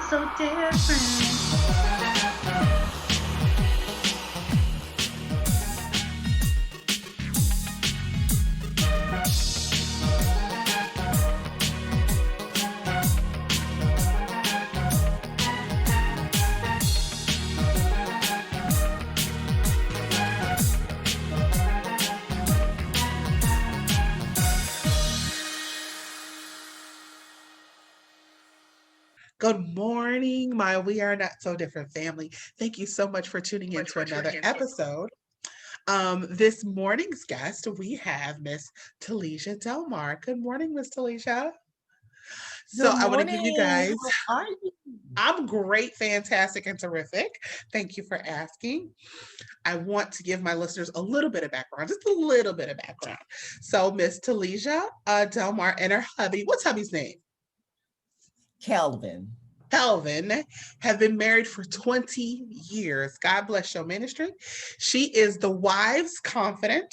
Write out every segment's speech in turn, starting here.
so different. Good morning, my We Are Not So Different family. Thank you so much for tuning in to another episode. This morning's guest, we have Miss Teleshia Delmar. Good morning, Miss Teleshia. So Good I want to give you morning. guys, How are you? I'm great, fantastic, and terrific. Thank you for asking. I want to give my listeners a little bit of background, just a little bit of background. So Miss Teleshia Delmar and her hubby, what's hubby's name? Kelvin. Calvin have been married for 20 years. God bless your ministry. She is the Wives Confidant,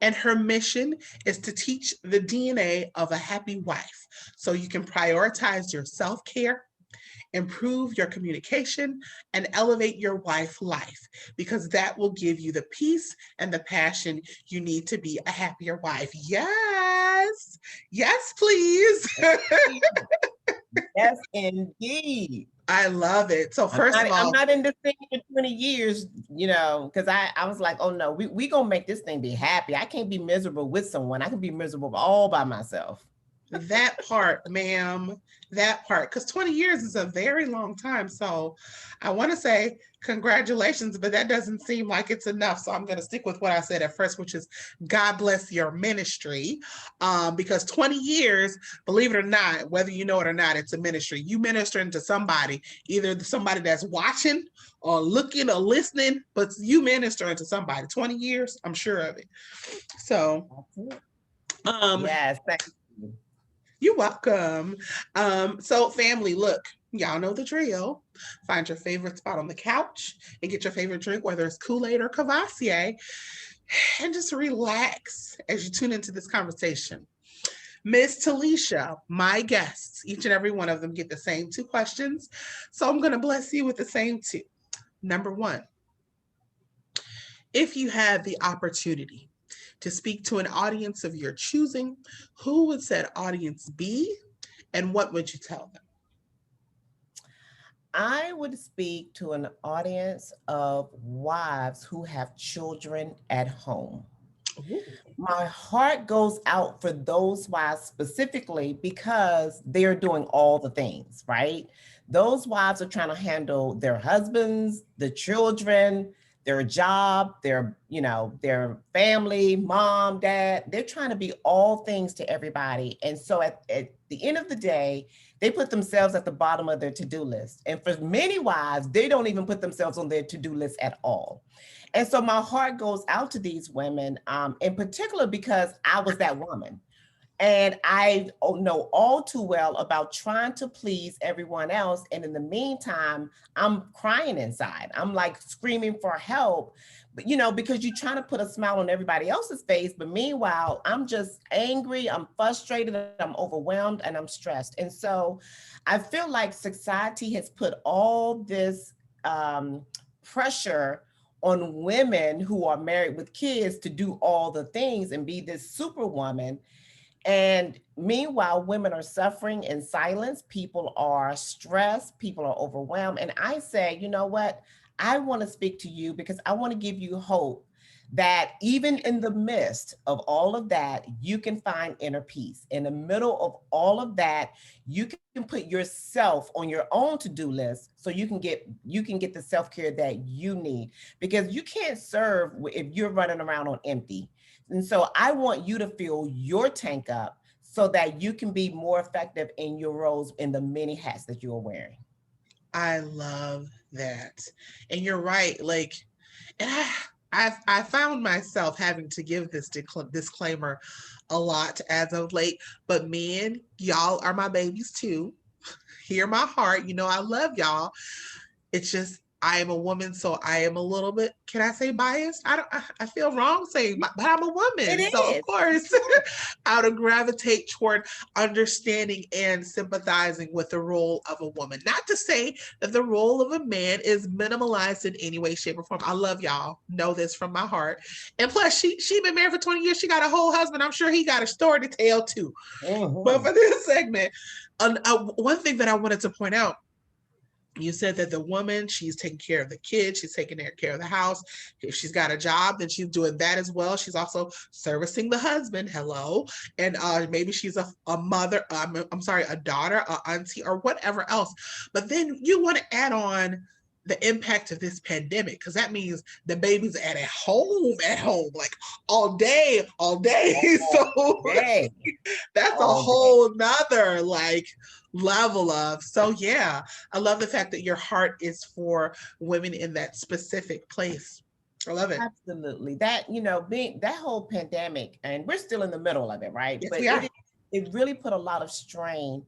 and her mission is to teach the DNA of a happy wife so you can prioritize your self care, improve your communication, and elevate your wife life because that will give you the peace and the passion you need to be a happier wife. Yes, yes, please. Yes, indeed. I love it. So, I'm first not, of I'm all, not in this thing for 20 years, because I was like, oh no, we gonna make this thing be happy. I can't be miserable with someone. I can be miserable all by myself. that part, ma'am, that part, because 20 years is a very long time. So I want to say congratulations, but that doesn't seem like it's enough. So I'm going to stick with what I said at first, which is God bless your ministry. Because 20 years, believe it or not, whether you know it or not, it's a ministry. You ministering to somebody, either somebody that's watching or looking or listening, but you ministering to somebody. 20 years, I'm sure of it. So, Yes, thank you. you're welcome. So family, look, y'all know the drill. Find your favorite spot on the couch and get your favorite drink, whether it's Kool-Aid or Cavassier, and just relax as you tune into this conversation. Miss Teleshia, my guests, each and every one of them get the same two questions. So I'm going to bless you with the same two. Number one, if you had the opportunity to speak to an audience of your choosing, who would said audience be and what would you tell them? I would speak to an audience of wives who have children at home. Ooh. My heart goes out for those wives specifically because they're doing all the things, right? Those wives are trying to handle their husbands, the children, their job, their family, mom, dad. They're trying to be all things to everybody. And so at the end of the day, they put themselves at the bottom of their to-do list. And for many wives, they don't even put themselves on their to-do list at all. And so my heart goes out to these women, in particular, because I was that woman. And I know all too well about trying to please everyone else. And in the meantime, I'm crying inside. I'm like screaming for help, but because you're trying to put a smile on everybody else's face. But meanwhile, I'm just angry, I'm frustrated, I'm overwhelmed, and I'm stressed. And so I feel like society has put all this pressure on women who are married with kids to do all the things and be this superwoman. And meanwhile, women are suffering in silence. People are stressed. People are overwhelmed. And I say, you know what? I want to speak to you because I want to give you hope that even in the midst of all of that, you can find inner peace. In the middle of all of that, you can put yourself on your own to-do list so you can get the self-care that you need, because you can't serve if you're running around on empty. And so I want you to fill your tank up so that you can be more effective in your roles in the many hats that you're wearing. I love that. And you're right. Like, and I found myself having to give this disclaimer a lot as of late. But men, y'all are my babies too. Hear my heart. You know I love y'all. It's just I am a woman, so I am a little bit, can I say biased? I feel wrong saying, but I'm a woman. It So of is. course, I would gravitate toward understanding and sympathizing with the role of a woman. Not to say that the role of a man is minimalized in any way, shape, or form. I love y'all. Know this from my heart. And plus, she been married for 20 years. She got a whole husband. I'm sure he got a story to tell too. But for this segment, one thing that I wanted to point out, you said that the woman, she's taking care of the kids, she's taking care of the house. If she's got a job, then she's doing that as well. She's also servicing the husband. Hello. And maybe she's a mother, I'm sorry, a daughter, a auntie, or whatever else. But then you want to add on the impact of this pandemic, because that means the baby's at home, like all day. So Hey, that's a all day. whole nother like level of. So yeah, I love the fact that your heart is for women in that specific place. I love it. Absolutely. That, being that whole pandemic, and we're still in the middle of it, right? Yes, But we are. it really put a lot of strain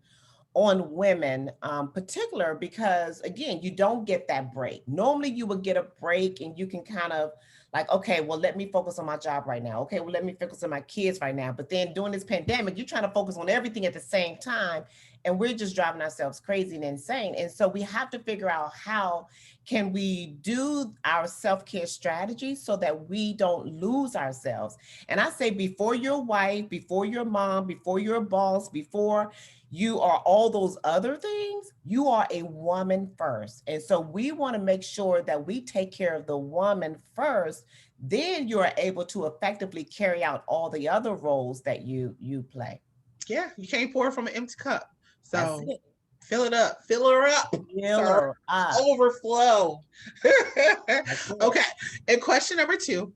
on women, particular because again, you don't get that break. Normally you would get a break and you can kind of like, okay, well, let me focus on my job right now. Okay, well, let me focus on my kids right now. But then during this pandemic, you're trying to focus on everything at the same time. And we're just driving ourselves crazy and insane. And so we have to figure out how can we do our self-care strategy so that we don't lose ourselves. And I say before your wife, before your mom, before your boss, before you are all those other things, you are a woman first. And so we want to make sure that we take care of the woman first. Then you are able to effectively carry out all the other roles that you play. Yeah, you can't pour from an empty cup. That's So it. fill it up, fill her up, Fill sir. her up. Overflow. That's it. Okay. And question number 2,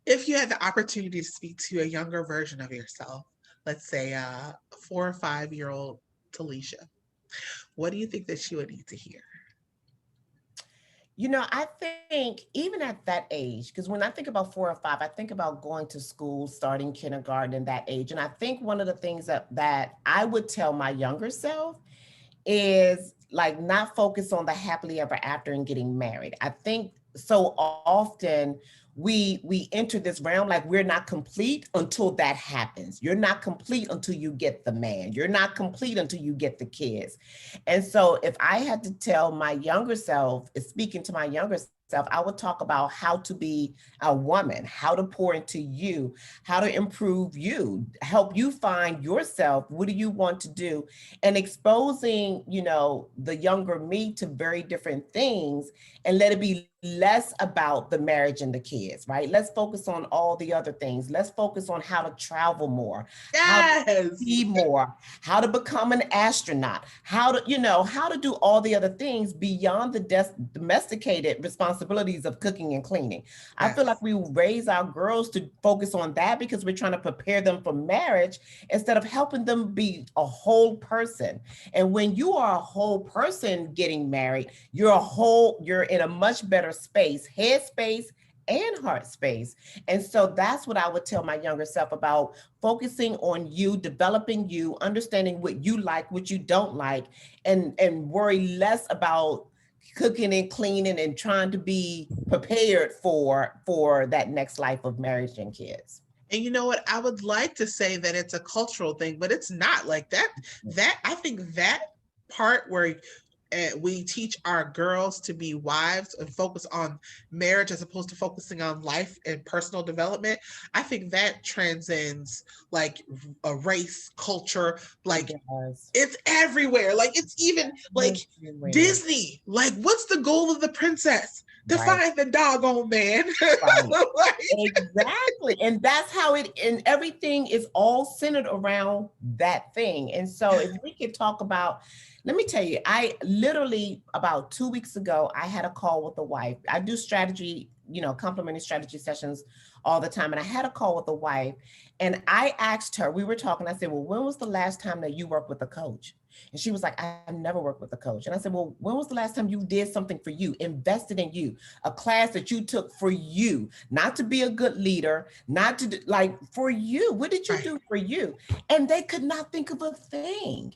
if you had the opportunity to speak to a younger version of yourself, let's say 4 or 5-year-old Teleshia, what do you think that she would need to hear? I think even at that age, because when I think about 4 or 5, I think about going to school, starting kindergarten in that age. And I think one of the things that I would tell my younger self is like not focus on the happily ever after and getting married. I think so often we enter this realm like we're not complete until that happens. You're not complete until you get the man. You're not complete until you get the kids. And so if I had to tell my younger self, speaking to my younger self, I would talk about how to be a woman, how to pour into you, how to improve you, help you find yourself. What do you want to do? And exposing, the younger me to very different things and let it be less about the marriage and the kids, right? Let's focus on all the other things. Let's focus on how to travel more, how to Yes. see more, how to become an astronaut, how to do all the other things beyond the domesticated responsibilities of cooking and cleaning. I feel like we raise our girls to focus on that because we're trying to prepare them for marriage instead of helping them be a whole person. And when you are a whole person getting married, you're in a much better space, head space and heart space. And so that's what I would tell my younger self about focusing on you, developing you, understanding what you like, what you don't like, and worry less about cooking and cleaning and trying to be prepared for that next life of marriage and kids. And you know what? I would like to say that it's a cultural thing, but it's not like that. I think that part where we teach our girls to be wives and focus on marriage as opposed to focusing on life and personal development, I think that transcends like a race, culture, like it's everywhere. Like it's even like Disney. Like, what's the goal of the princess? To find the doggone man. Exactly. And that's how and everything is all centered around that thing. And so if we could talk about, let me tell you, I literally about 2 weeks ago, I had a call with a wife. I do strategy, complementary strategy sessions all the time. And I had a call with a wife and I asked her, we were talking, I said, well, when was the last time that you worked with a coach? And she was like, I've never worked with a coach. And I said, well, when was the last time you did something for you, invested in you, a class that you took for you, not to be a good leader, not to for you? What did you do for you? And they could not think of a thing.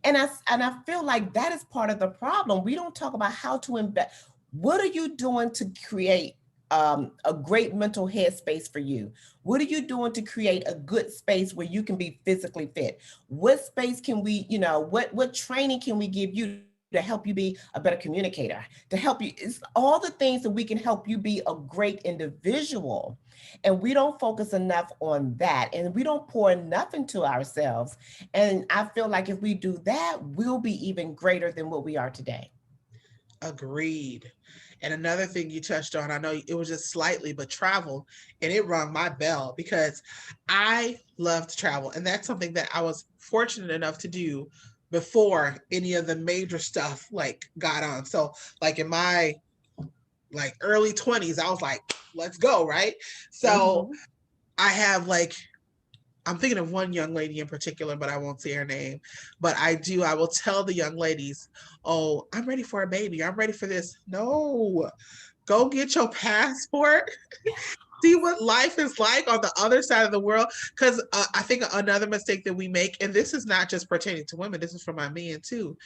And I feel like that is part of the problem. We don't talk about how to invest. What are you doing to create a great mental headspace for you? What are you doing to create a good space where you can be physically fit? What space can we, what training can we give you to help you be a better communicator, to help you? It's all the things that we can help you be a great individual. And we don't focus enough on that, and we don't pour enough into ourselves. And I feel like if we do that, we'll be even greater than what we are today. Agreed. And another thing you touched on, I know it was just slightly, but travel, and it rung my bell because I love to travel. And that's something that I was fortunate enough to do before any of the major stuff like got on. So like in my like early 20s, I was like, let's go, right? So I have like, I'm thinking of one young lady in particular, but I won't say her name. But I will tell the young ladies, oh, I'm ready for a baby. I'm ready for this. No, go get your passport. See what life is like on the other side of the world. Because I think another mistake that we make, and this is not just pertaining to women, this is for my men too.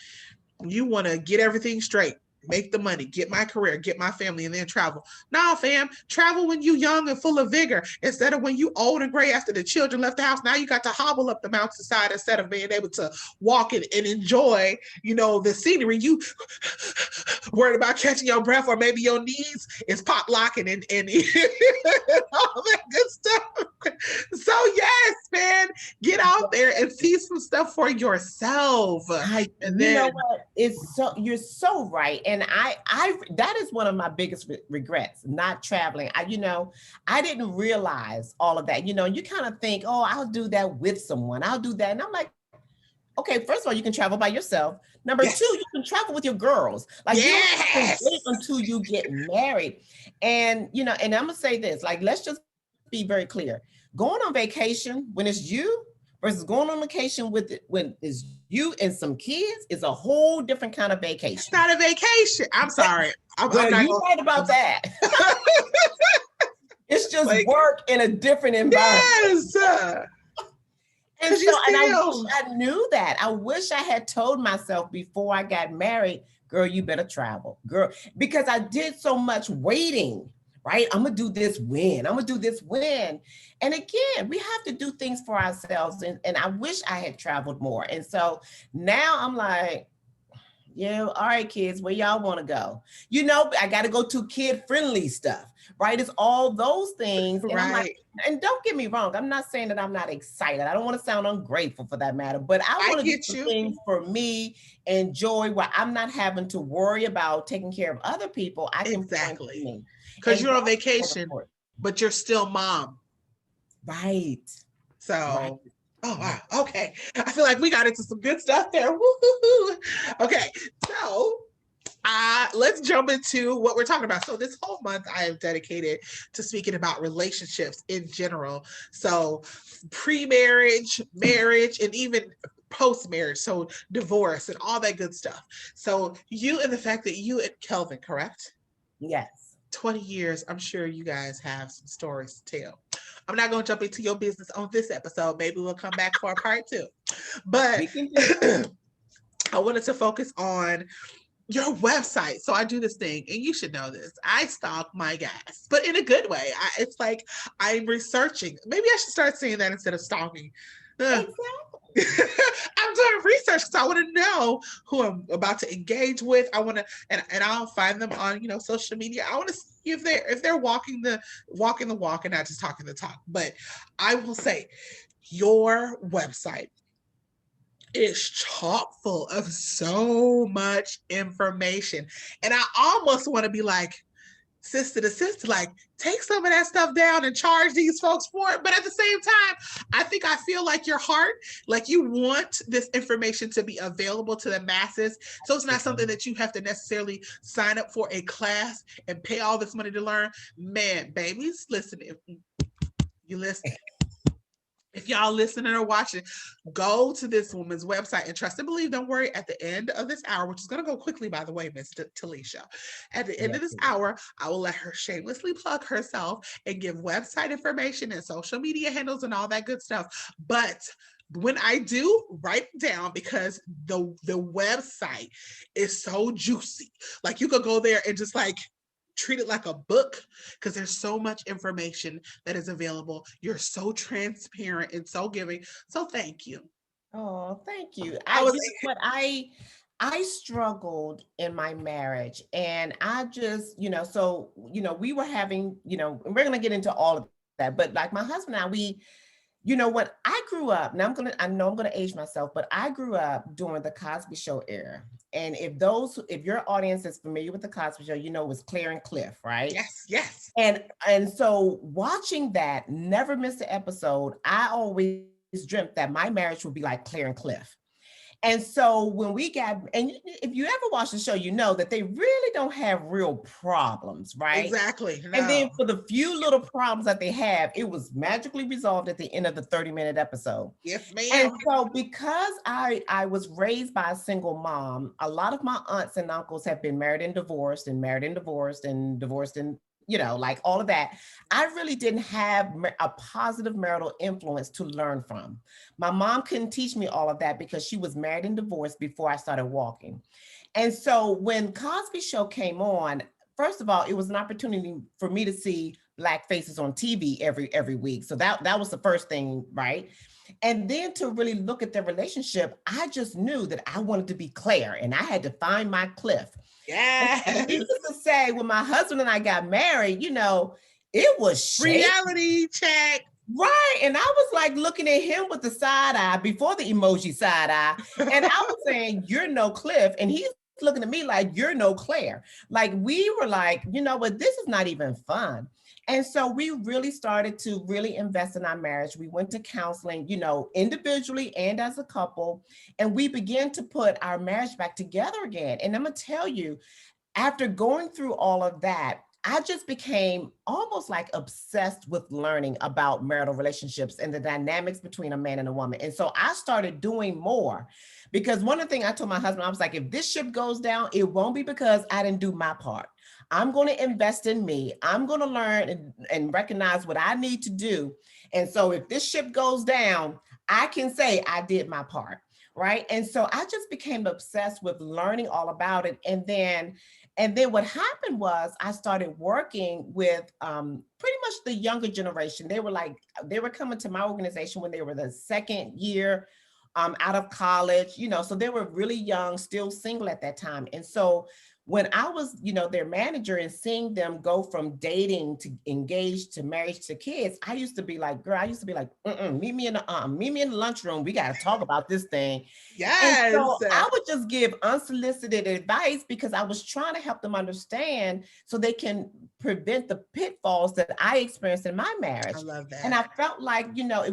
You want to get everything straight. Make the money, get my career, get my family, and then travel. Nah, fam, travel when you young and full of vigor instead of when you old and gray after the children left the house. Now you got to hobble up the mountainside instead of being able to walk and enjoy, the scenery. You worried about catching your breath, or maybe your knees is pop locking and all that good stuff. So yes, man, get out there and see some stuff for yourself. You know what? You're so right. And I that is one of my biggest regrets, not traveling. I didn't realize all of that. You kind of think, oh, I'll do that with someone. I'll do that. And I'm like, okay, first of all, you can travel by yourself. Number two, you can travel with your girls. Like, you don't have to wait until you get married. And, and I'm going to say this, like, let's just be very clear. Going on vacation when it's you versus going on vacation when it's you and some kids is a whole different kind of vacation. It's not a vacation. I'm sorry. I'm not right about that. It's just like, work in a different environment. Yes. And so, and I wish I knew that. I wish I had told myself before I got married, girl, you better travel, girl, because I did so much waiting, right? I'm going to do this when. I'm going to do this when. And again, we have to do things for ourselves. And I wish I had traveled more. And so now I'm like, yeah, all right, kids, where y'all want to go? I got to go to kid-friendly stuff, right? It's all those things. And right. And don't get me wrong, I'm not saying that I'm not excited. I don't want to sound ungrateful for that matter, but I want to do some things for me, enjoy, where I'm not having to worry about taking care of other people. I can exactly, because you're on vacation, but you're still mom. Right. So. Right. Oh, wow. Okay. I feel like we got into some good stuff there. Woo-hoo-hoo. Okay. So let's jump into what we're talking about. So this whole month I have dedicated to speaking about relationships in general. So pre-marriage, marriage, and even post-marriage. So divorce and all that good stuff. So you and the fact that you and Kelvin, correct? Yes. 20 years, I'm sure you guys have some stories to tell. I'm not going to jump into your business on this episode. Maybe we'll come back for a part 2. But I wanted to focus on your website. So I do this thing, and you should know this. I stalk my guys, but in a good way. It's like I'm researching. Maybe I should start saying that instead of stalking. Exactly. I'm doing research because I want to know who I'm about to engage with. I want to, and I'll find them on social media. I want to see if they're walking the walk and not just talking the talk. But I will say, your website is chock full of so much information, and I almost want to be like, sister to sister, like, take some of that stuff down and charge these folks for it. But at the same time, I feel like your heart, like, you want this information to be available to the masses. So it's not something that you have to necessarily sign up for a class and pay all this money to learn. Man, babies, listen, if you listen, if y'all listening or watching, go to this woman's website and trust and believe. Don't worry, at the end of this hour, which is going to go quickly, by the way, Miss Teleshia, at the end of this hour, I will let her shamelessly plug herself and give website information and social media handles and all that good stuff. But when I do, write it down because the website is so juicy. Like you could go there and just like treat it like a book because there's so much information that is available. You're so transparent and so giving. So thank you. Oh, thank you. I was You know what, I struggled in my marriage, and I just, so, we were having, and we're gonna get into all of that, but like my husband and I, when I grew up, now I know I'm gonna age myself, but I grew up during the Cosby Show era. And if your audience is familiar with the Cosby Show, it was Claire and Cliff, right? yes, yes. And so watching that, never missed an episode. I always dreamt that my marriage would be like Claire and Cliff. And so when we got, and if you ever watch the show, you know that they really don't have real problems, right? Exactly. No. And then for the few little problems that they have, it was magically resolved at the end of the 30-minute episode. Yes, ma'am. And so because I was raised by a single mom, a lot of my aunts and uncles have been married and divorced and married and divorced and divorced and like all of that. I really didn't have a positive marital influence to learn from. My mom couldn't teach me all of that because she was married and divorced before I started walking. And so when Cosby Show came on, first of all, it was an opportunity for me to see Black faces on TV every week. So that was the first thing, right? And then to really look at their relationship, I just knew that I wanted to be Claire and I had to find my Cliff. Yes. Needless to say, when my husband and I got married, it was shaky. Reality check. Right. And I was like looking at him with the side eye before the emoji side eye. And I was saying, you're no Cliff. And he's looking at me like, you're no Claire. Like we were like, but this is not even fun. And so we really started to really invest in our marriage. We went to counseling, individually and as a couple, and we began to put our marriage back together again. And I'm going to tell you, after going through all of that, I just became almost like obsessed with learning about marital relationships and the dynamics between a man and a woman. And so I started doing more because one of the things I told my husband, I was like, if this ship goes down, it won't be because I didn't do my part. I'm going to invest in me. I'm going to learn and recognize what I need to do. And so if this ship goes down, I can say I did my part, right? And so I just became obsessed with learning all about it. And then what happened was I started working with pretty much the younger generation. They were coming to my organization when they were the second year out of college, so they were really young, still single at that time. And so when I was, their manager and seeing them go from dating to engaged to marriage to kids, I used to be like, meet me in the lunchroom. We got to talk about this thing. Yes. And so I would just give unsolicited advice because I was trying to help them understand so they can prevent the pitfalls that I experienced in my marriage. I love that. And I felt like,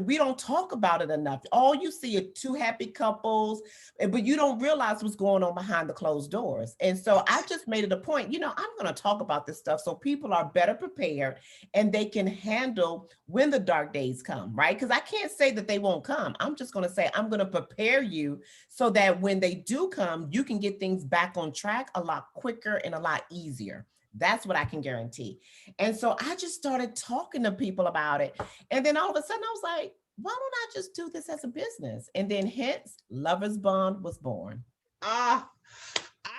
we don't talk about it enough. All you see are two happy couples, but you don't realize what's going on behind the closed doors. And so I just made it a point, I'm going to talk about this stuff so people are better prepared and they can handle when the dark days come, right? Because I can't say that they won't come. I'm just going to say, I'm going to prepare you so that when they do come, you can get things back on track a lot quicker and a lot easier. That's what I can guarantee. And so I just started talking to people about it. And then all of a sudden I was like, why don't I just do this as a business? And then hence Lovers Bond was born. I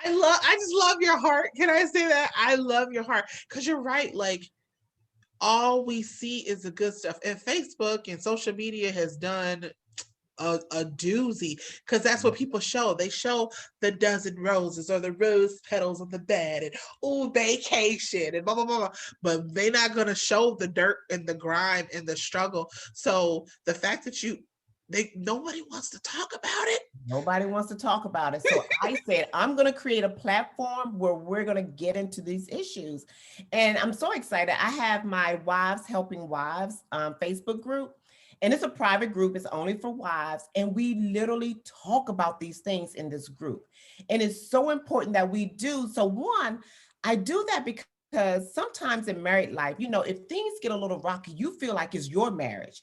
just love your heart. Can I say that? I love your heart. Because you're right. Like all we see is the good stuff. And Facebook and social media has done a doozy because that's what people show. They show the dozen roses or the rose petals on the bed and vacation and blah blah blah, but they're not gonna show the dirt and the grime and the struggle. So the fact that nobody wants to talk about it. Nobody wants to talk about it. So I said, I'm going to create a platform where we're going to get into these issues. And I'm so excited. I have my Wives Helping Wives Facebook group. And it's a private group. It's only for wives. And we literally talk about these things in this group. And it's so important that we do. So one, I do that because sometimes in married life, if things get a little rocky, you feel like it's your marriage.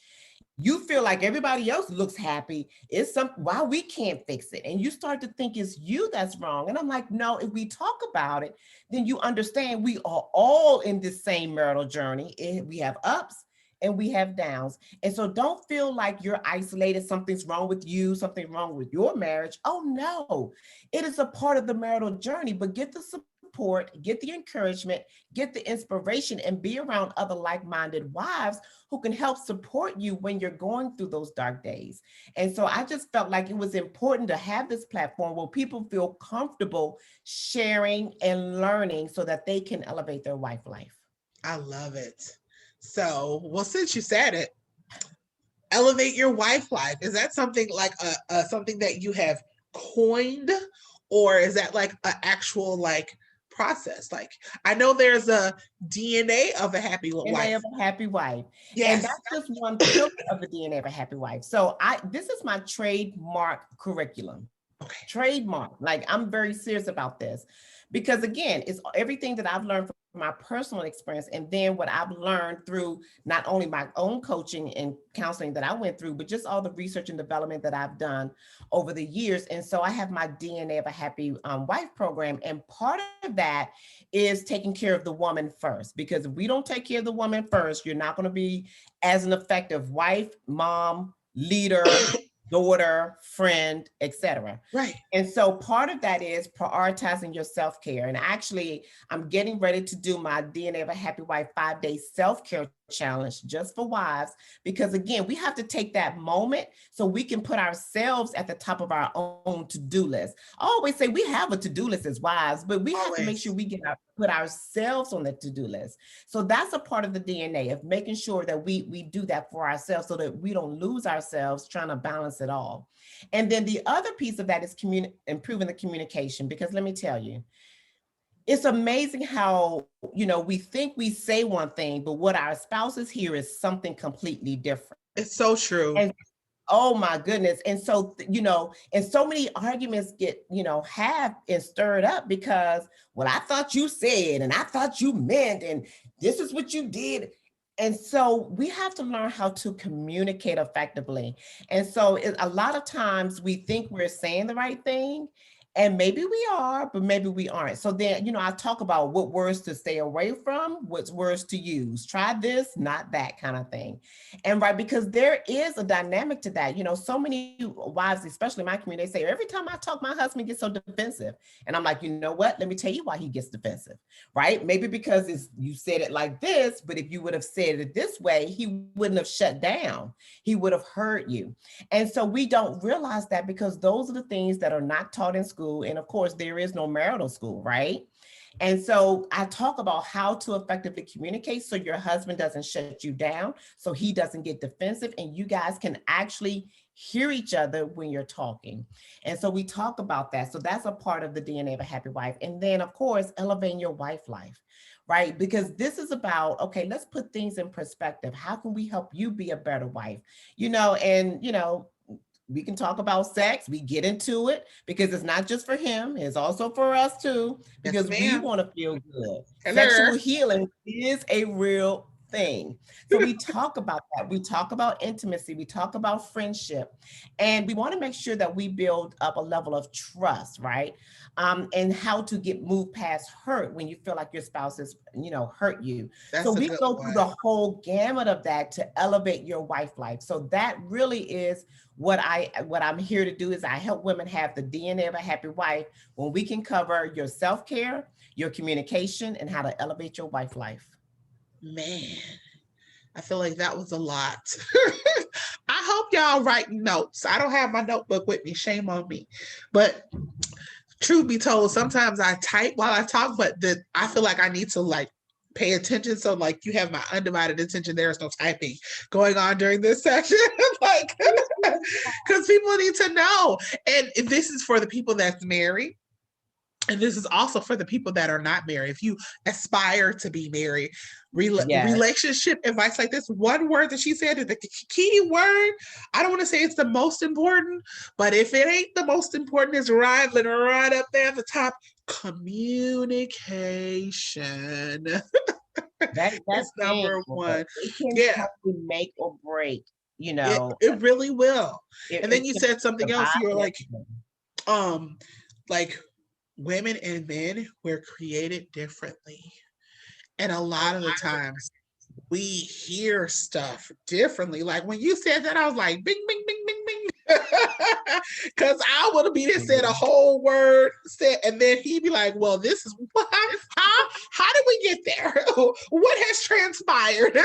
You feel like everybody else looks happy. It's why we can't fix it. And you start to think it's you that's wrong. And I'm like, no, if we talk about it, then you understand we are all in this same marital journey. We have ups and we have downs. And so don't feel like you're isolated, something's wrong with you, something wrong with your marriage. Oh no, it is a part of the marital journey, but get the support, get the encouragement, get the inspiration, and be around other like-minded wives who can help support you when you're going through those dark days. And so I just felt like it was important to have this platform where people feel comfortable sharing and learning so that they can elevate their wife life. I love it. So, well, since you said it, elevate your wife life. Is that something like something that you have coined, or is that like an actual like process? Like, I know there's a DNA of a happy wife. DNA of a happy wife. Yes. And that's just one pillar of the DNA of a happy wife. So this is my trademark curriculum. Okay. Trademark. Like, I'm very serious about this because, again, it's everything that I've learned from my personal experience, and then what I've learned through not only my own coaching and counseling that I went through, but just all the research and development that I've done over the years. And so I have my DNA of a happy wife program, and part of that is taking care of the woman first, because if we don't take care of the woman first, you're not going to be as an effective wife, mom, leader, daughter, friend, etc. Right. And so part of that is prioritizing your self-care. And actually, I'm getting ready to do my DNA of a Happy Wife 5-day self-care challenge just for wives, because again, we have to take that moment so we can put ourselves at the top of our own to-do list. I always say we have a to-do list as wives, but we have to make sure we put ourselves on the to-do list. So that's a part of the DNA of making sure that we do that for ourselves so that we don't lose ourselves trying to balance it all. And then the other piece of that is improving the communication, because let me tell you, it's amazing how, we think we say one thing, but what our spouses hear is something completely different. It's so true. And oh my goodness. And so, and so many arguments get, have and stirred up because, well, I thought you said, and I thought you meant, and this is what you did. And so we have to learn how to communicate effectively. And so a lot of times we think we're saying the right thing, and maybe we are, but maybe we aren't. So then, I talk about what words to stay away from, what words to use. Try this, not that kind of thing. And because there is a dynamic to that. So many wives, especially in my community, they say, every time I talk, my husband gets so defensive. And I'm like, you know what? Let me tell you why he gets defensive, right? Maybe because you said it like this, but if you would have said it this way, he wouldn't have shut down. He would have heard you. And so we don't realize that, because those are the things that are not taught in school. And of course, there is no marital school, right? And so I talk about how to effectively communicate so your husband doesn't shut you down, so he doesn't get defensive, and you guys can actually hear each other when you're talking. And so we talk about that. So that's a part of the DNA of a happy wife. And then, of course, elevating your wife life, right? Because this is about, okay, let's put things in perspective. How can we help you be a better wife? We can talk about sex. We get into it because it's not just for him. It's also for us too, because we want to feel good. Sexual healing is a real thing. So we talk about that. We talk about intimacy. We talk about friendship. And we want to make sure that we build up a level of trust, right? And how to move past hurt when you feel like your spouse is, hurt you. So we go through the whole gamut of that to elevate your wife life. So that really is what I'm here to do, is I help women have the DNA of a happy wife when we can cover your self-care, your communication, and how to elevate your wife life. Man, I feel like that was a lot. I hope y'all writing notes. I don't have my notebook with me. Shame on me. But truth be told, sometimes I type while I talk, but I feel like I need to pay attention. So you have my undivided attention. There is no typing going on during this session. Because people need to know. And this is for the people that's married. And this is also for the people that are not married. If you aspire to be married, relationship advice like this, one word that she said is the key word. I don't want to say it's the most important, but if it ain't the most important, it's right up there at the top. Communication. That's number one. It can help you make or break, It really will. And then you said something else. You were like women and men were created differently. And a lot of the times we hear stuff differently. Like when you said that, I was like, bing, bing, bing, bing, bing. Because I would have been there, said a whole word, said, and then he'd be like, well, this is what, how did we get there? What has transpired?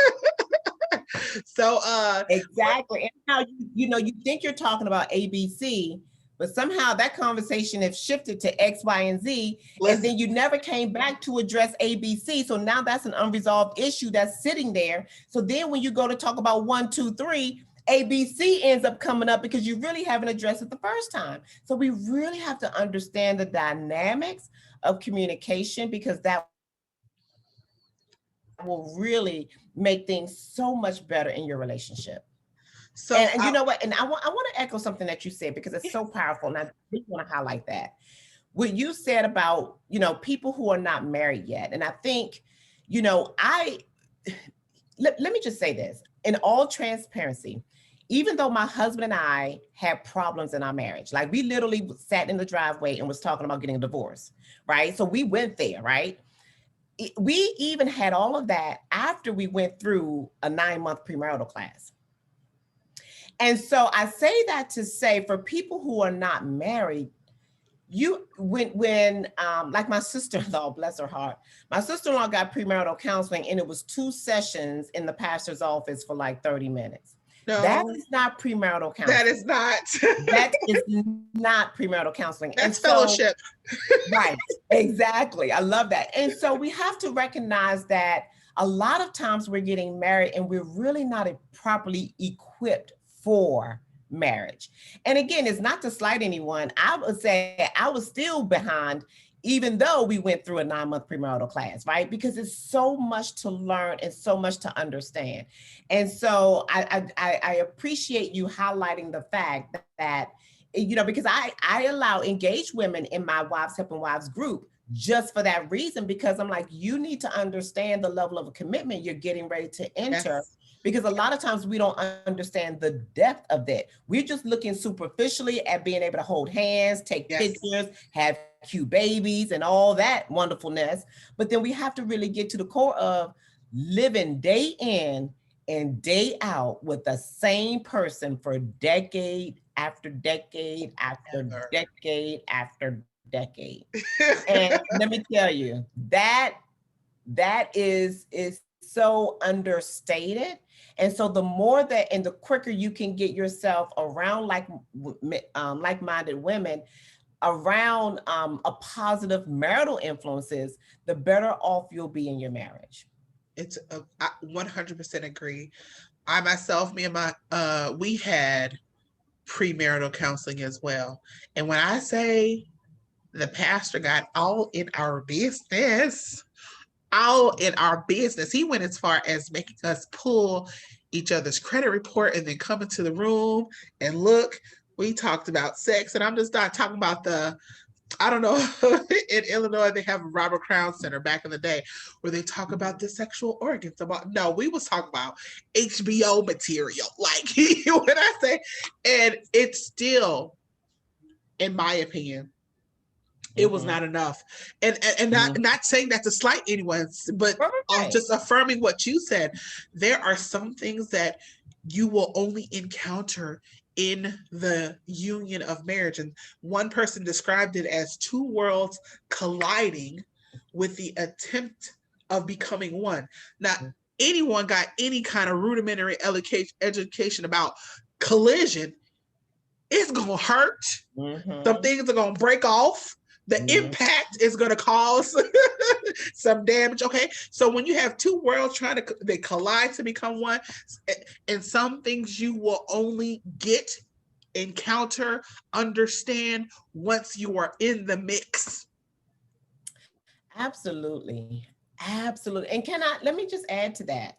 So exactly. And now you think you're talking about ABC, but somehow that conversation has shifted to X, Y, and Z, and then you never came back to address ABC. So now that's an unresolved issue that's sitting there. So then when you go to talk about 1, 2, 3, ABC ends up coming up because you really haven't addressed it the first time. So we really have to understand the dynamics of communication, because that will really make things so much better in your relationship. So, and you know what? And I want to echo something that you said, because it's so powerful. And I really want to highlight that. What you said about, people who are not married yet. And I think, let me just say this in all transparency. Even though my husband and I had problems in our marriage, like we literally sat in the driveway and was talking about getting a divorce, right? So we went there, right? We even had all of that after we went through a 9-month premarital class. And so I say that to say, for people who are not married, when like my sister-in-law, bless her heart, my sister-in-law got premarital counseling, and it was 2 sessions in the pastor's office for like 30 minutes. No, that is not premarital counseling. That is not. That is not premarital counseling. That's fellowship. Right, exactly. I love that. And so we have to recognize that a lot of times we're getting married and we're really not properly equipped for marriage. And again, it's not to slight anyone. I would say I was still behind, even though we went through a 9-month premarital class, right? Because it's so much to learn and so much to understand. And so I appreciate you highlighting the fact that, because I allow engaged women in my Wives Helping Wives group just for that reason, because I'm like, you need to understand the level of a commitment you're getting ready to enter. Yes. Because a lot of times we don't understand the depth of that. We're just looking superficially at being able to hold hands, take pictures, have cute babies and all that wonderfulness. But then we have to really get to the core of living day in and day out with the same person for decade after decade after decade after decade. And let me tell you, that is so understated. And so the more that, and the quicker you can get yourself around like-minded women, around a positive marital influences, the better off you'll be in your marriage. I 100% agree. I myself, me and my, we had premarital counseling as well. And when I say the pastor got all in our business, he went as far as making us pull each other's credit report and then come into the room and look. We talked about sex, and I'm just not talking about I don't know, in Illinois, they have a Robert Crown Center back in the day where they talk about the sexual organs. No, we was talking about HBO material. Like, when I say, and it's still, in my opinion, it was not enough. And not saying that to slight anyone, but just affirming what you said. There are some things that you will only encounter in the union of marriage. And one person described it as 2 worlds colliding with the attempt of becoming one. Not anyone got any kind of rudimentary education about collision. It's going to hurt. Some things are going to break off. The impact is going to cause some damage. Okay. So when you have 2 worlds they collide to become one, and some things you will only encounter, understand once you are in the mix. Absolutely. Absolutely. And let me just add to that.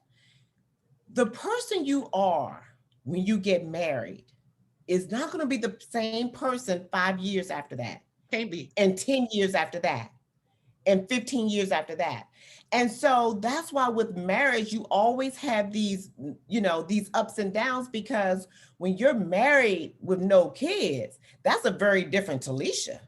The person you are when you get married is not going to be the same person 5 years after that. Can't be. And 10 years after that, and 15 years after that. And so that's why with marriage, you always have these ups and downs, because when you're married with no kids, that's a very different Teleshia.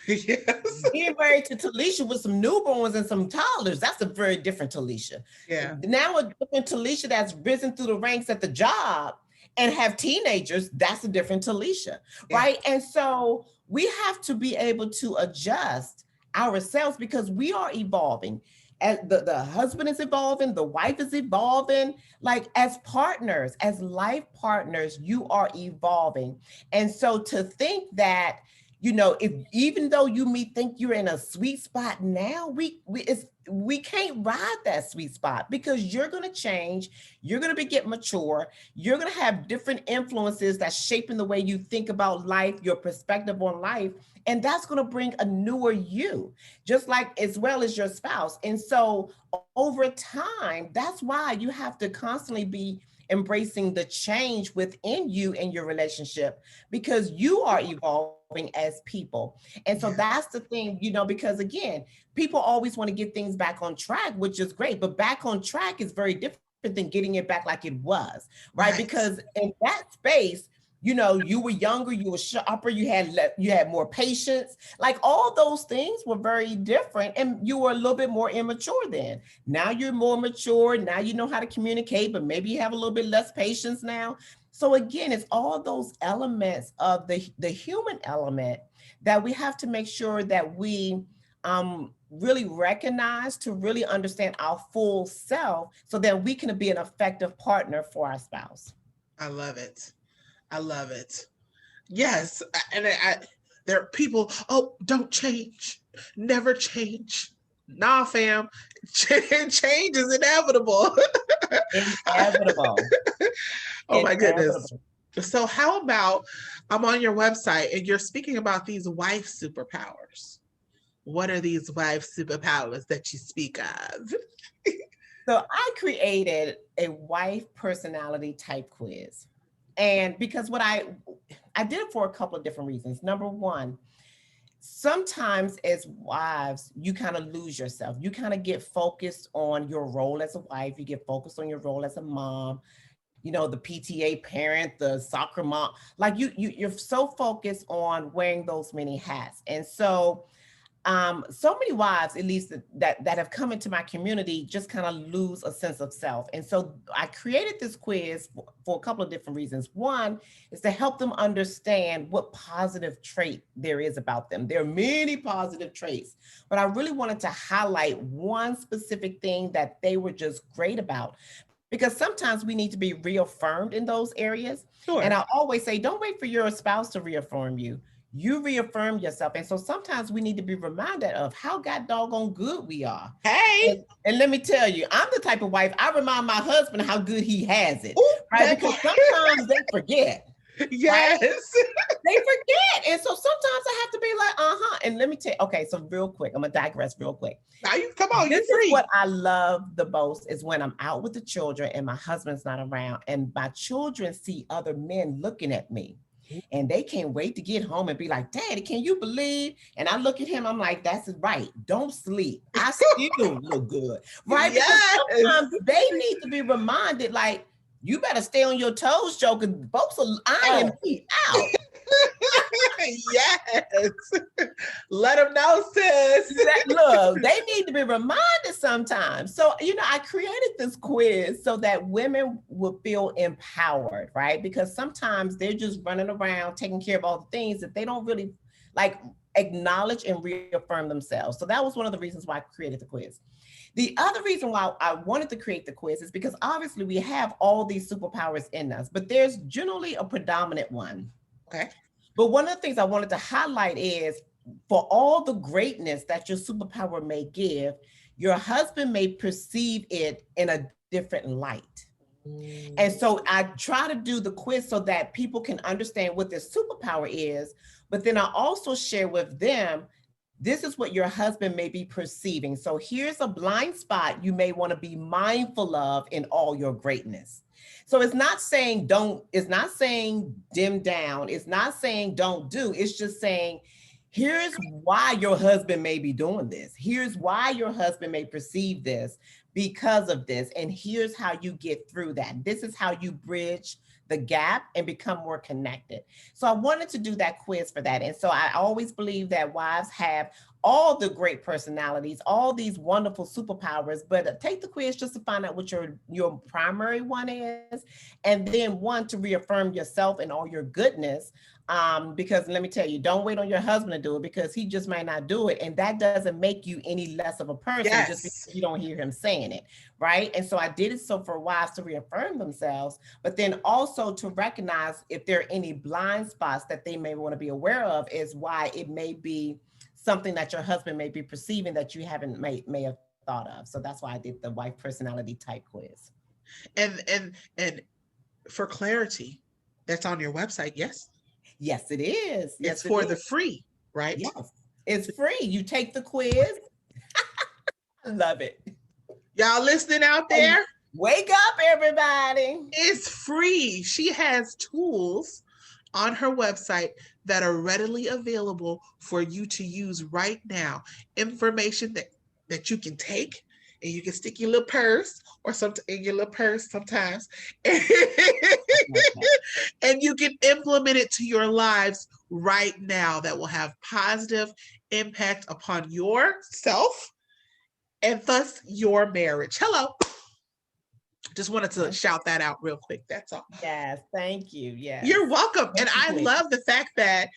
Yes. Being married to Teleshia with some newborns and some toddlers, that's a very different Teleshia. Yeah. Now a different Teleshia that's risen through the ranks at the job and have teenagers, that's a different Teleshia, right? And so we have to be able to adjust ourselves because we are evolving. As the husband is evolving, the wife is evolving. Like as partners, as life partners, you are evolving. And so to think that, you know, if even though you may think you're in a sweet spot now, we can't ride that sweet spot because you're going to change. You're going to get mature. You're going to have different influences that's shaping the way you think about life, your perspective on life. And that's going to bring a newer you, just like as well as your spouse. And so over time, that's why you have to constantly be embracing the change within you and your relationship because you are evolving as people. And so that's the thing, you know, because again, people always want to get things back on track, which is great, but back on track is very different than getting it back like it was, right? Because in that space, you know, you were younger, you were sharper, you had more patience, like all those things were very different and you were a little bit more immature then. Now you're more mature, now you know how to communicate, but maybe you have a little bit less patience now. So again, it's all those elements of the human element that we have to make sure that we really recognize to really understand our full self so that we can be an effective partner for our spouse. I love it. I love it. Yes. And there are people, oh, don't change. Never change. Nah, fam. Change is inevitable. Inevitable. Oh my goodness. So how about I'm on your website and you're speaking about these wife superpowers. What are these wife superpowers that you speak of? So I created a wife personality type quiz. And because what I did it for a couple of different reasons. Number one, sometimes as wives, you kind of lose yourself. You kind of get focused on your role as a wife. You get focused on your role as a mom, you know, the PTA parent, the soccer mom. Like you're so focused on wearing those many hats. And so so many wives, at least that have come into my community, just kind of lose a sense of self. And so I created this quiz for a couple of different reasons. One is to help them understand what positive trait there is about them. There are many positive traits, but I really wanted to highlight one specific thing that they were just great about. Because sometimes we need to be reaffirmed in those areas. Sure. And I always say, don't wait for your spouse to reaffirm you. You reaffirm yourself. And so sometimes we need to be reminded of how god doggone good we are. Hey. And let me tell you, I'm the type of wife, I remind my husband how good he has it. Ooh, right? Because sometimes they forget. Yes. Right? They forget. And so sometimes I have to be like, And let me tell you, okay, so real quick, I'm gonna digress real quick. Now you come on, this you're free. Is what I love the most is when I'm out with the children and my husband's not around and my children see other men looking at me. And they can't wait to get home and be like, Daddy, can you believe? And I look at him, I'm like, that's right. Don't sleep. I still look good. Right? Yes. Because sometimes they need to be reminded, like, you better stay on your toes, Joe, because folks are eyeing me out. Yes. Let them know, sis. Look, they need to be reminded sometimes. So, you know, I created this quiz so that women will feel empowered, right? Because sometimes they're just running around taking care of all the things that they don't really like acknowledge and reaffirm themselves. So that was one of the reasons why I created the quiz. The other reason why I wanted to create the quiz is because obviously we have all these superpowers in us, but there's generally a predominant one. Okay. But one of the things I wanted to highlight is for all the greatness that your superpower may give, your husband may perceive it in a different light. And so I try to do the quiz so that people can understand what their superpower is, but then I also share with them, this is what your husband may be perceiving. So here's a blind spot you may want to be mindful of in all your greatness. So it's not saying it's not saying dim down. It's not saying don't do. It's just saying, here's why your husband may be doing this. Here's why your husband may perceive this because of this. And here's how you get through that. This is how you bridge the gap and become more connected. So I wanted to do that quiz for that. And so I always believe that wives have all the great personalities, all these wonderful superpowers, but take the quiz just to find out what your primary one is. And then one, to reaffirm yourself and all your goodness. Because let me tell you, don't wait on your husband to do it, because he just might not do it. And that doesn't make you any less of a person just because Yes. you don't hear him saying it. Right. And so I did it so for wives to reaffirm themselves, but then also to recognize if there are any blind spots that they may want to be aware of, is why it may be something that your husband may be perceiving that you haven't may have thought of. So that's why I did the wife personality type quiz. And for clarity, that's on your website, yes? Yes, it is. Yes, It's for it the is. free, right? Yes, it's free. You take the quiz. I love it. Y'all listening out And there? wake up, everybody. It's free. She has tools on her website that are readily available for you to use right now. Information that you can take and you can stick your little purse or something in your little purse sometimes. And you can implement it to your lives right now that will have positive impact upon yourself and thus your marriage. Hello. Just wanted to shout that out real quick. That's all. Yes, thank you. Yes. You're welcome. And I Quiz. love the fact that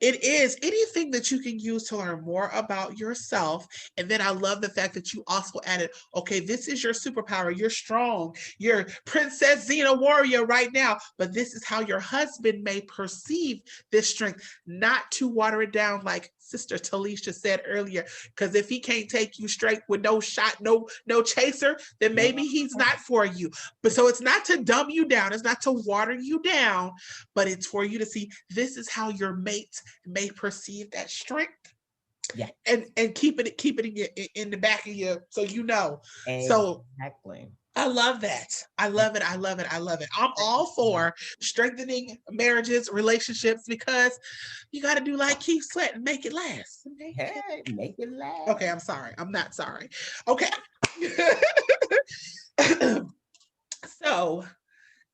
it is anything that you can use to learn more about yourself. And then I love the fact that you also added, okay, this is your superpower. You're strong. You're Princess Xena warrior right now. But this is how your husband may perceive this strength, not to water it down like Sister Teleshia said earlier. Because if he can't take you straight with no shot, no chaser, then maybe he's not for you. But so it's not to dumb you down. It's not to water you down, but it's for you to see this is how your mate may perceive that strength. Yeah. And keep it in the back of you so you know. So exactly. I love that. I love it. I love it. I love it. I'm all for strengthening marriages, relationships, because you got to do like Keith Sweat and make it last. Hey, make it last. Okay, I'm sorry. I'm not sorry. Okay. So,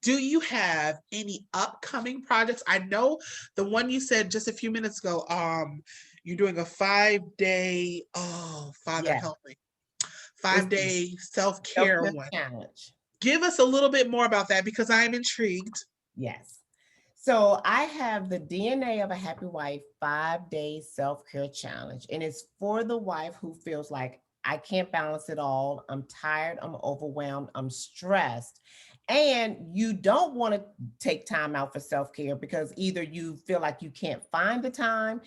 do you have any upcoming projects? I know the one you said just a few minutes ago, you're doing a 5-day, oh, Father help me, 5-day self-care one. Challenge. Give us a little bit more about that because I'm intrigued. Yes. So I have the DNA of a Happy Wife 5-day self-care challenge. And it's for the wife who feels like, I can't balance it all. I'm tired. I'm overwhelmed. I'm stressed. And you don't want to take time out for self-care because either you feel like you can't find the time,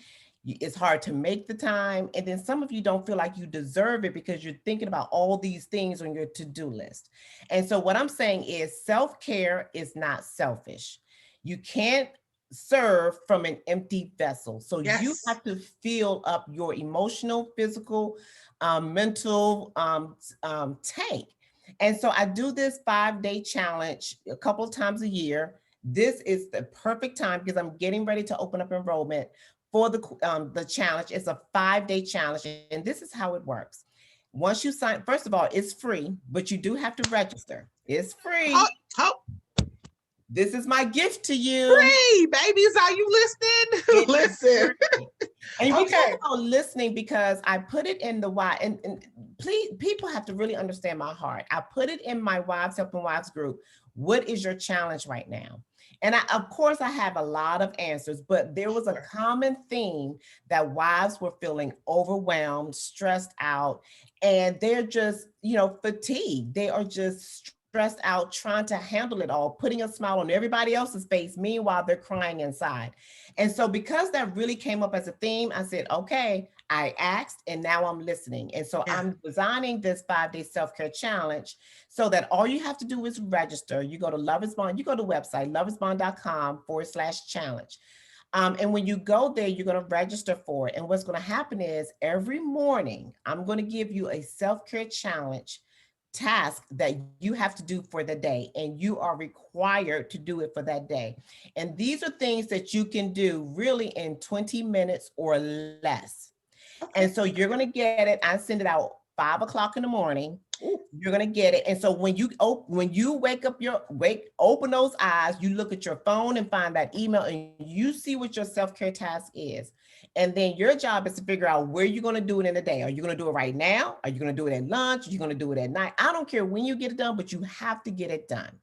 it's hard to make the time, and then some of you don't feel like you deserve it because you're thinking about all these things on your to-do list. And so what I'm saying is self-care is not selfish. You can't serve from an empty vessel. So you have to fill up your emotional, physical, mental tank. And so I do this 5-day challenge a couple of times a year. This is the perfect time because I'm getting ready to open up enrollment for the challenge. It's a 5-day challenge, and this is how it works. Once you sign, first of all, it's free, but you do have to register. It's free. This is my gift to you. Free, babies, are you listening? Listen. And we talk about listening because I put it in the why, and please, people have to really understand my heart. I put it in my Wives Helping Wives group. What is your challenge right now? And of course, I have a lot of answers, but there was a common theme that wives were feeling overwhelmed, stressed out, and they're just, fatigued. They are just stressed out, trying to handle it all, putting a smile on everybody else's face. Meanwhile, they're crying inside. And so because that really came up as a theme, I said, okay, I asked and now I'm listening. And so I'm designing this 5-day self-care challenge so that all you have to do is register. You go to Love is Bond, you go to the website, loveisbond.com/challenge. And when you go there, you're going to register for it. And what's going to happen is every morning, I'm going to give you a self-care challenge task that you have to do for the day, and you are required to do it for that day. And these are things that you can do really in 20 minutes or less. And so you're going to get it. I send it out 5 o'clock in the morning. You're gonna get it. And so when you open those eyes, you look at your phone and find that email and you see what your self-care task is. And then your job is to figure out where you're gonna do it in a day. Are you gonna do it right now? Are you gonna do it at lunch? Are you gonna do it at night? I don't care when you get it done, but you have to get it done.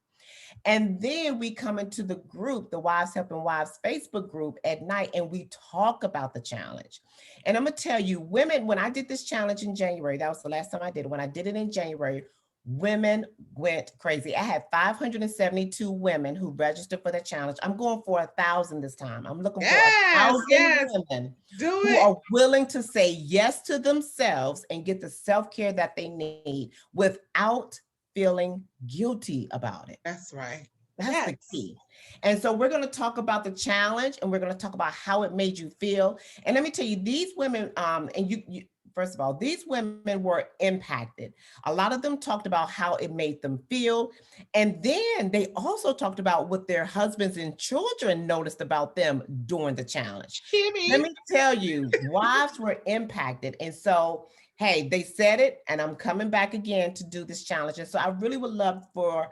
And then we come into the group, the Wives Helping Wives Facebook group at night, and we talk about the challenge. And I'm gonna tell you, women, when I did this challenge in January, that was the last time I did it. When I did it in January, women went crazy. I had 572 women who registered for the challenge. I'm going for 1,000 this time. I'm looking for 1,000 women who are willing to say yes to themselves and get the self-care that they need without feeling guilty about it. That's right. That's the key. And so we're going to talk about the challenge and we're going to talk about how it made you feel. And let me tell you, these women, and you first of all, these women were impacted. A lot of them talked about how it made them feel. And then they also talked about what their husbands and children noticed about them during the challenge. Let me tell you, wives were impacted. And so, hey, they said it, and I'm coming back again to do this challenge. And so I really would love for,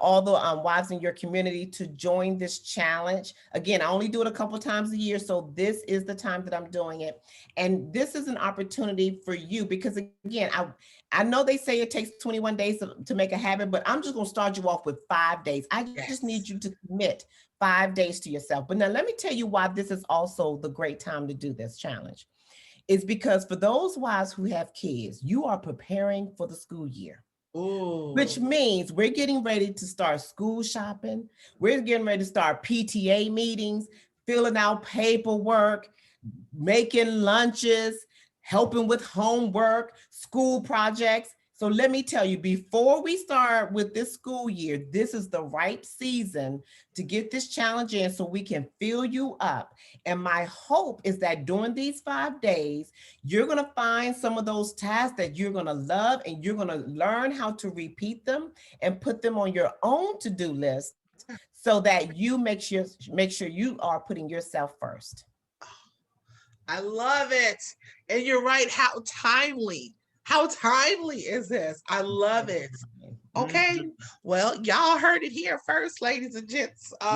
all the wives in your community to join this challenge. Again, I only do it a couple times a year, so this is the time that I'm doing it. And this is an opportunity for you because, again, I know they say it takes 21 days to make a habit, but I'm just going to start you off with 5 days. I just need you to commit 5 days to yourself. But now let me tell you why this is also the great time to do this challenge. Is because for those wives who have kids, you are preparing for the school year. Ooh. Which means we're getting ready to start school shopping. We're getting ready to start PTA meetings, filling out paperwork, making lunches, helping with homework, school projects. So let me tell you, before we start with this school year, this is the right season to get this challenge in so we can fill you up. And my hope is that during these 5 days, you're going to find some of those tasks that you're going to love and you're going to learn how to repeat them and put them on your own to-do list so that you make sure you are putting yourself first. I love it. And you're right. How timely is this? I love it. Okay. Well, y'all heard it here first, ladies and gents. She's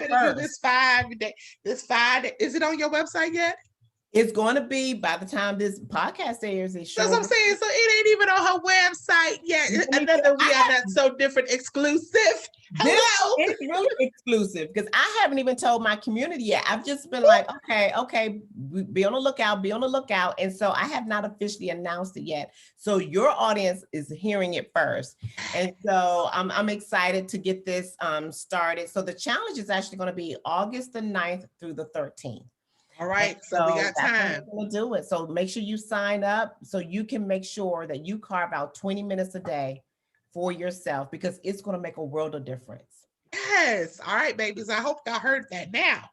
gonna do this 5 day. Is it on your website yet? It's going to be by the time this podcast airs. That's what I'm saying. So it ain't even on her website yet. Another We Are Not So Different exclusive. Hello. It's really exclusive because I haven't even told my community yet. I've just been like, okay, be on the lookout. And so I have not officially announced it yet. So your audience is hearing it first. And so I'm excited to get this started. So the challenge is actually going to be August the 9th through the 13th. All right, so we got time to do it. So make sure you sign up so you can make sure that you carve out 20 minutes a day for yourself because it's going to make a world of difference. Yes. All right, babies. I hope y'all heard that. Now,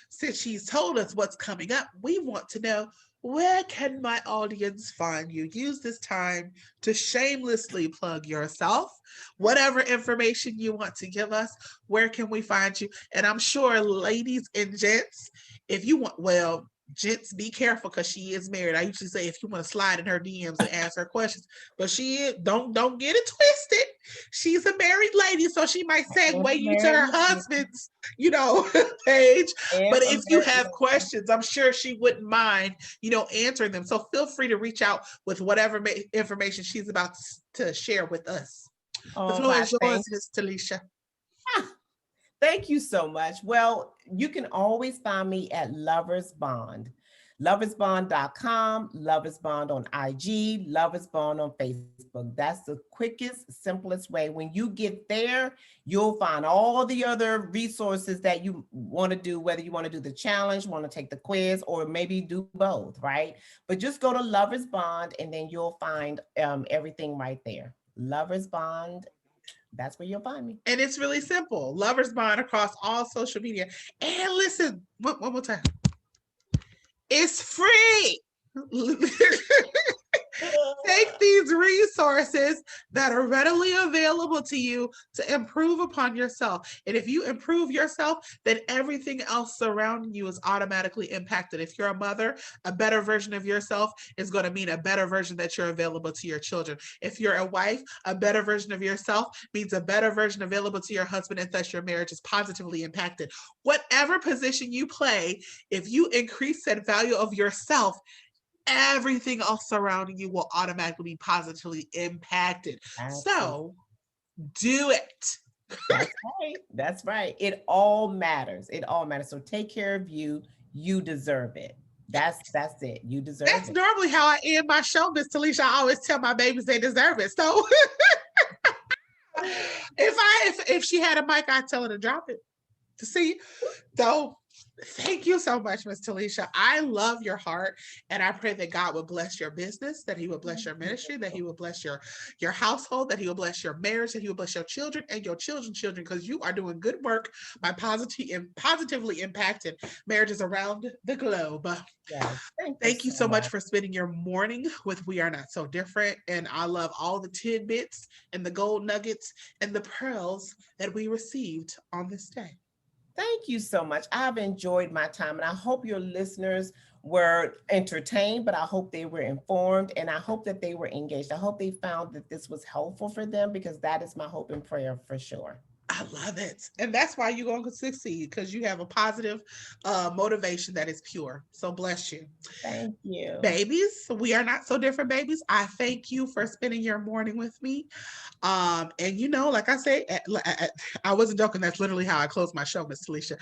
since she's told us what's coming up, we want to know, where can my audience find you? Use this time to shamelessly plug yourself. Whatever information you want to give us, where can we find you? And I'm sure ladies and gents, if you want, gents, be careful because she is married. I usually say if you want to slide in her DMs and ask her questions, but don't get it twisted. She's a married lady, so she might segue you to her husband's, page. But if you have questions, I'm sure she wouldn't mind, answering them. So feel free to reach out with whatever information she's about to share with us. The floor is yours, Ms. Teleshia. Thank you so much. Well, you can always find me at Lovers Bond. Loversbond.com, Lovers Bond on IG, Lovers Bond on Facebook. That's the quickest, simplest way. When you get there, you'll find all the other resources that you want to do, whether you want to do the challenge, want to take the quiz, or maybe do both, right? But just go to Lovers Bond and then you'll find everything right there. Lovers Bond. That's where you'll find me. And it's really simple. Lovers Bond across all social media. And listen, one more time. It's free. Take these resources that are readily available to you to improve upon yourself. And if you improve yourself, then everything else surrounding you is automatically impacted. If you're a mother, a better version of yourself is going to mean a better version that you're available to your children. If you're a wife, a better version of yourself means a better version available to your husband, and thus your marriage is positively impacted. Whatever position you play, if you increase that value of yourself, everything else surrounding you will automatically be positively impacted. Absolutely. So do it. That's right. That's right. It all matters. It all matters. So take care of you. You deserve it. That's it. You deserve That's it. normally how I end my show, Miss Teleshia. I always tell my babies they deserve it. So if she had a mic, I'd tell her to drop it. To see. So thank you so much, Miss Teleshia. I love your heart, and I pray that God would bless your business, that He would bless your ministry, that He would bless your household, that He would bless your marriage, that He would bless your children and your children's children, because you are doing good work by positively impacting marriages around the globe. Yes. Thank you so much for spending your morning with We Are Not So Different. And I love all the tidbits and the gold nuggets and the pearls that we received on this day. Thank you so much. I've enjoyed my time, and I hope your listeners were entertained, but I hope they were informed, and I hope that they were engaged. I hope they found that this was helpful for them, because that is my hope and prayer for sure. I love it. And that's why you're going to succeed, because you have a positive motivation that is pure. So bless you. Thank you. Babies, we are not so different, babies. I thank you for spending your morning with me. And you know, like I say, I wasn't joking. That's literally how I close my show, Miss Teleshia.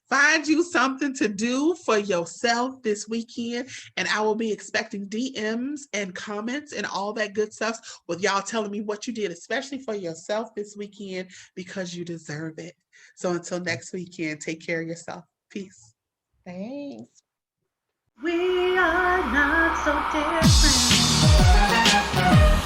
Find you something to do for yourself this weekend, and I will be expecting DMs and comments and all that good stuff with y'all telling me what you did, especially for yourself this weekend, because you deserve it. So until next weekend, take care of yourself. Peace. Thanks. We are not so different.